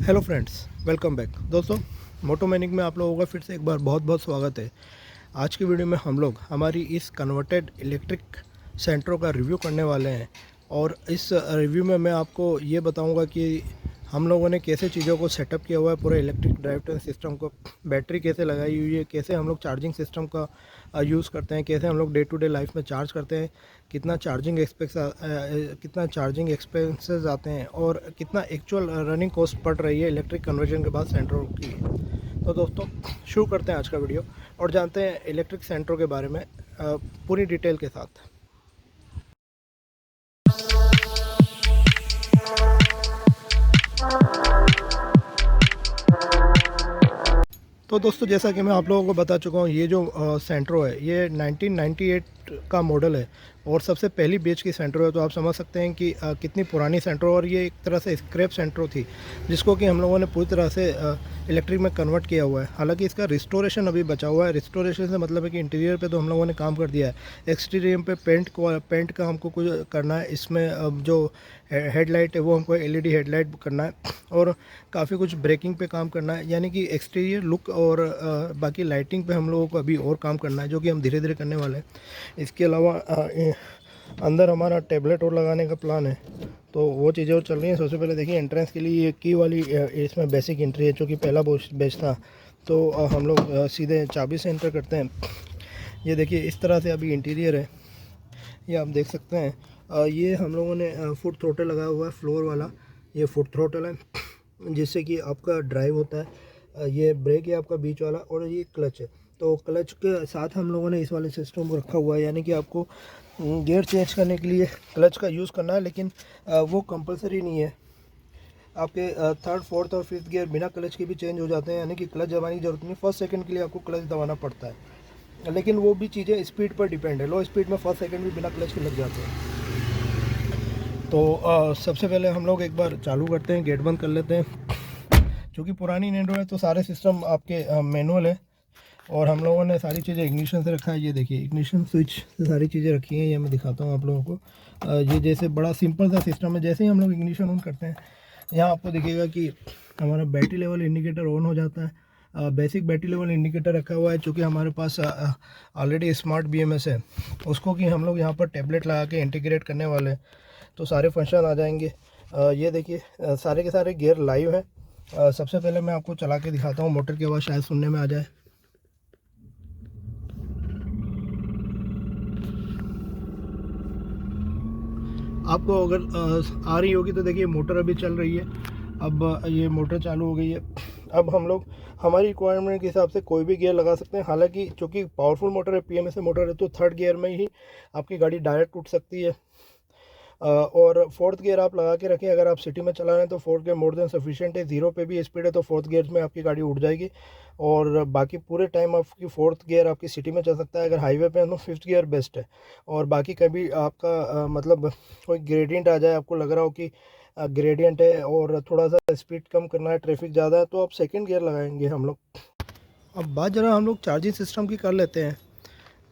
Hello friends, welcome back. दोस्तों, मोटो manic में आप लोगों का फिर से एक बार बहुत बहुत स्वागत है। आज की वीडियो में हम लोग हमारी इस कन्वर्टेड इलेक्ट्रिक सेंट्रो का रिव्यू करने वाले हैं और इस रिव्यू में मैं आपको ये बताऊंगा कि हम लोगों ने कैसे चीज़ों को सेटअप किया हुआ है, पूरे इलेक्ट्रिक ड्राइव सिस्टम को, बैटरी कैसे लगाई हुई है, कैसे हम लोग चार्जिंग सिस्टम का यूज़ करते हैं, कैसे हम लोग डे टू डे लाइफ में चार्ज करते हैं, कितना चार्जिंग एक्सपेंसेस आते हैं और कितना एक्चुअल रनिंग कॉस्ट पड़ रही है इलेक्ट्रिक कन्वर्जन के बाद सेंट्रो की। तो दोस्तों, शुरू करते हैं आज का वीडियो और जानते हैं इलेक्ट्रिक सेंट्रो के बारे में पूरी डिटेल के साथ। तो दोस्तों, जैसा कि मैं आप लोगों को बता चुका हूँ, ये जो सेंट्रो है ये 1998 का मॉडल है और सबसे पहली बैच की सेंट्रो है। तो आप समझ सकते हैं कि कितनी पुरानी सेंट्रो, और ये एक तरह से स्क्रैप सेंट्रो थी जिसको कि हम लोगों ने पूरी तरह से इलेक्ट्रिक में कन्वर्ट किया हुआ है। हालांकि इसका रिस्टोरेशन अभी बचा हुआ है। रिस्टोरेशन से मतलब है कि इंटीरियर पे तो हम लोगों ने काम कर दिया है, एक्सटीरियर पे पेंट का हमको कुछ करना है। इसमें जो हेडलाइट है वो हमको एलईडी हेडलाइट करना है और काफ़ी कुछ ब्रेकिंग पे काम करना है, यानी कि एक्सटीरियर लुक और बाकी लाइटिंग पे हम लोगों को अभी और काम करना है, जो कि हम धीरे धीरे करने वाले हैं। इसके अलावा अंदर हमारा टेबलेट और लगाने का प्लान है, तो वो चीज़ें और चल रही हैं। सबसे पहले देखिए, एंट्रेंस के लिए ये की वाली इसमें बेसिक एंट्री है, जो कि पहला बैच था। तो हम लोग सीधे चाबी से एंटर करते हैं। ये देखिए, इस तरह से अभी इंटीरियर है, ये आप देख सकते हैं। ये हम लोगों ने फुट थ्रोटल लगाया हुआ है, फ्लोर वाला ये फुट थ्रोटल है, जिससे कि आपका ड्राइव होता है। ये ब्रेक है आपका बीच वाला, और ये क्लच है। तो क्लच के साथ हम लोगों ने इस वाले सिस्टम को रखा हुआ है, यानी कि आपको गियर चेंज करने के लिए क्लच का यूज़ करना है, लेकिन वो कंपलसरी नहीं है। आपके थर्ड, फोर्थ और फिफ्थ गियर बिना क्लच के भी चेंज हो जाते हैं, यानी कि क्लच दबाने की ज़रूरत नहीं। फर्स्ट सेकंड के लिए आपको क्लच दबाना पड़ता है, लेकिन वो भी चीज़ें स्पीड पर डिपेंड है। लो स्पीड में फर्स्ट सेकंड भी बिना क्लच के लग जाते हैं। तो सबसे पहले हम लोग एक बार चालू करते हैं, गेट बंद कर लेते हैं। क्योंकि पुरानी नैंडो है तो सारे सिस्टम आपके मैनुअल है और हम लोगों ने सारी चीज़ें इग्निशन से रखा है। ये देखिए, इग्निशन स्विच से सारी चीज़ें रखी हैं। ये मैं दिखाता हूँ आप लोगों को। ये जैसे बड़ा सिंपल सा सिस्टम है। जैसे ही हम लोग इग्निशन ऑन करते हैं, यहाँ आपको दिखेगा कि हमारा बैटरी लेवल इंडिकेटर ऑन हो जाता है। बेसिक बैटरी लेवल इंडिकेटर रखा हुआ है, चूँकि हमारे पास ऑलरेडी स्मार्ट बीएमएस है, उसको कि हम लोग यहाँ पर टैबलेट लगा के इंटीग्रेट करने वाले हैं, तो सारे फंक्शन आ जाएंगे। ये देखिए, सारे के सारे गियर लाइव हैं। सबसे पहले मैं आपको चला के दिखाता हूँ, मोटर की आवाज़ शायद सुनने में आ जाए। आपको अगर आ रही होगी तो देखिए, मोटर अभी चल रही है। अब ये मोटर चालू हो गई है। अब हम लोग हमारी रिक्वायरमेंट के हिसाब से कोई भी गियर लगा सकते हैं। हालांकि चूँकि पावरफुल मोटर है, पीएमएस मोटर है, तो थर्ड गियर में ही आपकी गाड़ी डायरेक्ट उठ सकती है। और फोर्थ गियर आप लगा के रखें। अगर आप सिटी में चला रहे हैं तो fourth gear more than sufficient है। जीरो पे भी स्पीड है तो फोर्थ गियर में आपकी गाड़ी उड़ जाएगी, और बाकी पूरे टाइम आपकी फोर्थ गियर आपकी सिटी में चल सकता है। अगर हाईवे पे है तो फिफ्थ गियर बेस्ट है। और बाकी कभी आपका मतलब कोई ग्रेडियंट आ जाए, आपको लग रहा हो कि ग्रेडियंट है और थोड़ा सा स्पीड कम करना है, ट्रैफिक ज़्यादा है, तो आप सेकेंड गियर लगाएंगे हम लोग। अब बात जरा हम लोग चार्जिंग सिस्टम की कर लेते हैं।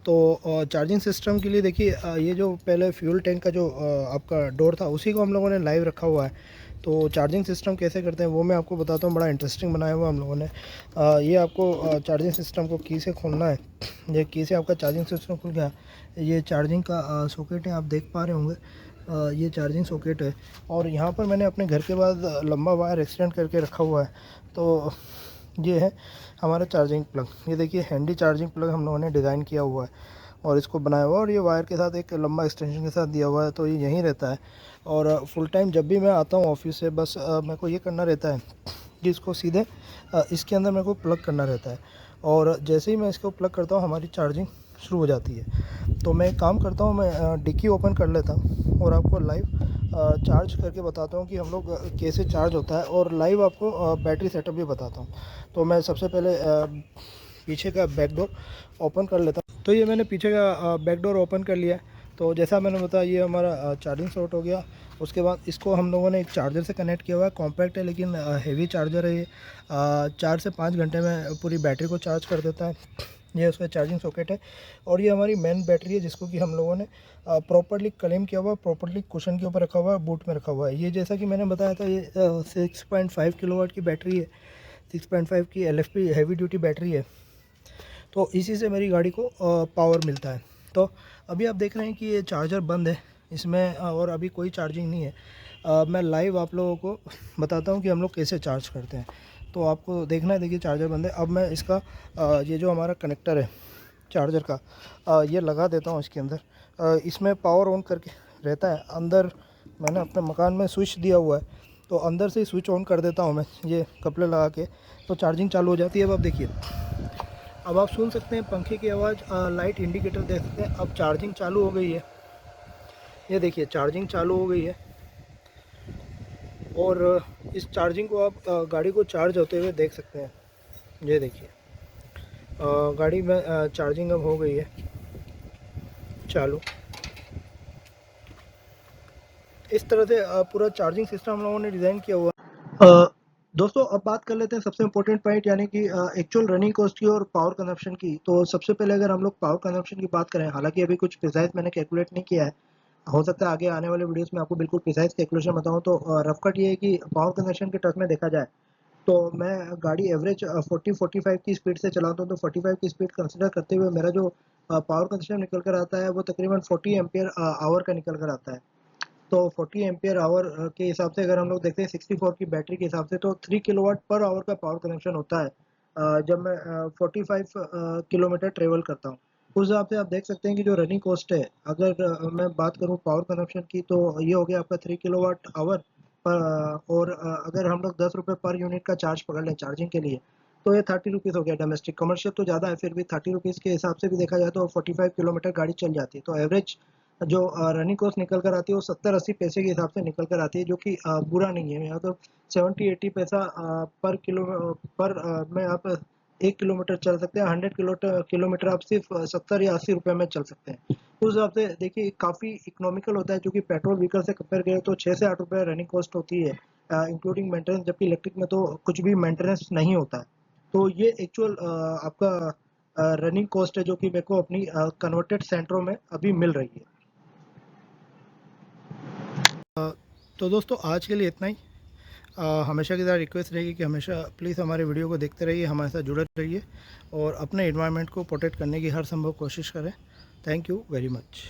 तो चार्जिंग सिस्टम के लिए देखिए, ये जो पहले फ्यूल टैंक का जो आपका डोर था, उसी को हम लोगों ने लाइव रखा हुआ है। तो चार्जिंग सिस्टम कैसे करते हैं वो मैं आपको बताता हूँ। बड़ा इंटरेस्टिंग बनाया हुआ हम लोगों ने। ये आपको चार्जिंग सिस्टम को की से खोलना है। ये की से आपका चार्जिंग सिस्टम खुल गया। ये चार्जिंग का सॉकेट है, आप देख पा रहे होंगे। ये चार्जिंग सॉकेट है, और यहाँ पर मैंने अपने घर के बाद लंबा वायर एक्सटेंड करके रखा हुआ है। तो ये है हमारा चार्जिंग प्लग। ये देखिए, हैंडी चार्जिंग प्लग हम लोगों ने डिज़ाइन किया हुआ है और इसको बनाया हुआ है, और ये वायर के साथ एक लंबा एक्सटेंशन के साथ दिया हुआ है, तो ये यहीं रहता है। और फुल टाइम जब भी मैं आता हूँ ऑफिस से, बस मेरे को ये करना रहता है कि इसको सीधे इसके अंदर मेरे को प्लग करना रहता है, और जैसे ही मैं इसको प्लग करता हूँ हमारी चार्जिंग शुरू हो जाती है। तो मैं एक काम करता हूँ, मैं डिक्की ओपन कर लेता हूँ और आपको लाइव चार्ज करके बताता हूँ कि हम लोग कैसे चार्ज होता है, और लाइव आपको बैटरी सेटअप भी बताता हूँ। तो मैं सबसे पहले पीछे का बैक डोर ओपन कर लेता हूँ। तो ये मैंने पीछे का बैक डोर ओपन कर लिया है। तो जैसा मैंने बताया, ये हमारा चार्जिंग स्लॉट हो गया। उसके बाद इसको हम लोगों ने एक चार्जर से कनेक्ट किया हुआ है। कॉम्पैक्ट है लेकिन हेवी चार्जर है ये। 4 से 5 घंटे में पूरी बैटरी को चार्ज कर देता है। ये उसका चार्जिंग सॉकेट है। और ये हमारी मेन बैटरी है जिसको कि हम लोगों ने प्रॉपर्ली क्लेम किया हुआ, प्रॉपर्ली कुशन के ऊपर रखा हुआ है, बूट में रखा हुआ है। ये जैसा कि मैंने बताया था, ये 6.5 किलोवाट की बैटरी है, 6.5 की LFP हैवी ड्यूटी बैटरी है। तो इसी से मेरी गाड़ी को पावर मिलता है। तो अभी आप देख रहे हैं कि ये चार्जर बंद है इसमें, और अभी कोई चार्जिंग नहीं है। मैं लाइव आप लोगों को बताता हूँ कि हम लोग कैसे चार्ज करते हैं। तो आपको देखना है, देखिए चार्जर बंद है। अब मैं इसका ये जो हमारा कनेक्टर है चार्जर का, ये लगा देता हूँ इसके अंदर। इसमें पावर ऑन करके रहता है अंदर। मैंने अपने मकान में स्विच दिया हुआ है, तो अंदर से ही स्विच ऑन कर देता हूँ मैं ये कपड़े लगा के, तो चार्जिंग चालू हो जाती है। अब आप देखिए, अब आप सुन सकते हैं पंखे की आवाज़, लाइट इंडिकेटर देख सकते हैं। अब चार्जिंग चालू हो गई है, ये देखिए चार्जिंग चालू हो गई है। और इस चार्जिंग को आप गाड़ी को चार्ज होते हुए देख सकते हैं। ये देखिए गाड़ी में चार्जिंग अब हो गई है चालू। इस तरह से पूरा चार्जिंग सिस्टम हम लोगों ने डिज़ाइन किया हुआ है। दोस्तों अब बात कर लेते हैं सबसे इम्पोर्टेंट पॉइंट, यानी कि एक्चुअल रनिंग कॉस्ट की और पावर कंजप्शन की। तो सबसे पहले अगर हम लोग पावर कंजप्शन की बात करें, हालांकि अभी कुछ प्रिसाइज मैंने कैलकुलेट नहीं किया है, हो सकता है आगे आने वाले वीडियोस में आपको बिल्कुल प्रिसाइज कैलकुलेशन बताऊं। तो रफ कट ये है कि पावर कंजप्शन के टर्म में देखा जाए तो मैं गाड़ी एवरेज 40-45 की स्पीड से चलाता हूँ। तो 45 की स्पीड कंसिडर करते हुए मेरा जो पावर कंजप्शन निकल कर आता है वो तकरीबन 40 एम्पियर आवर का निकल कर आता है। तो 40 एम्पियर आवर के हिसाब से अगर हम लोग देखते हैं 64 की बैटरी के हिसाब से, तो 3 किलोवाट पर आवर का पावर कंजप्शन होता है जब मैं 45 किलोमीटर ट्रेवल करता हूँ। उस हिसाब से आप देख सकते हैं कि जो रनिंग कॉस्ट है, अगर मैं बात करूँ पावर कंजप्शन की, तो ये हो गया आपका 3 किलोवाट आवर पर। और अगर हम लोग 10 रुपये पर यूनिट का चार्ज पकड़ लें चार्जिंग के लिए, तो ये 30 रुपीज़ हो गया डोमेस्टिक। कमर्शियल तो ज़्यादा है, फिर भी 30 रुपीज़ के हिसाब से भी देखा जाए तो 45 किलोमीटर गाड़ी चल जाती है। तो एवरेज जो रनिंग कॉस्ट निकल कर आती है वो 70-80 पैसे के हिसाब से निकल कर आती है, जो कि बुरा नहीं है। यहाँ तो 70-80 पैसा पर किलो पर में आप 1 किलोमीटर चल सकते हैं। 100 किलोमीटर आप सिर्फ 70 या 80 रुपये में चल सकते हैं। उस हिसाब से देखिए काफ़ी इकोनॉमिकल होता है, जो कि पेट्रोल व्हीकल से कंपेयर करें तो 6 से 8 रुपये रनिंग कॉस्ट होती है इंक्लूडिंग मेंटेनेंस, जबकि इलेक्ट्रिक में तो कुछ भी मेंटेनेंस नहीं होता है। तो ये एक्चुअल आपका रनिंग कॉस्ट है जो कि मेरे को अपनी कन्वर्टेड सेंट्रो में अभी मिल रही है। तो दोस्तों आज के लिए इतना ही। हमेशा की तरह रिक्वेस्ट रहेगी कि हमेशा प्लीज़ हमारे वीडियो को देखते रहिए, हमारे साथ जुड़े रहिए और अपने एनवायरनमेंट को प्रोटेक्ट करने की हर संभव कोशिश करें। Thank you very much.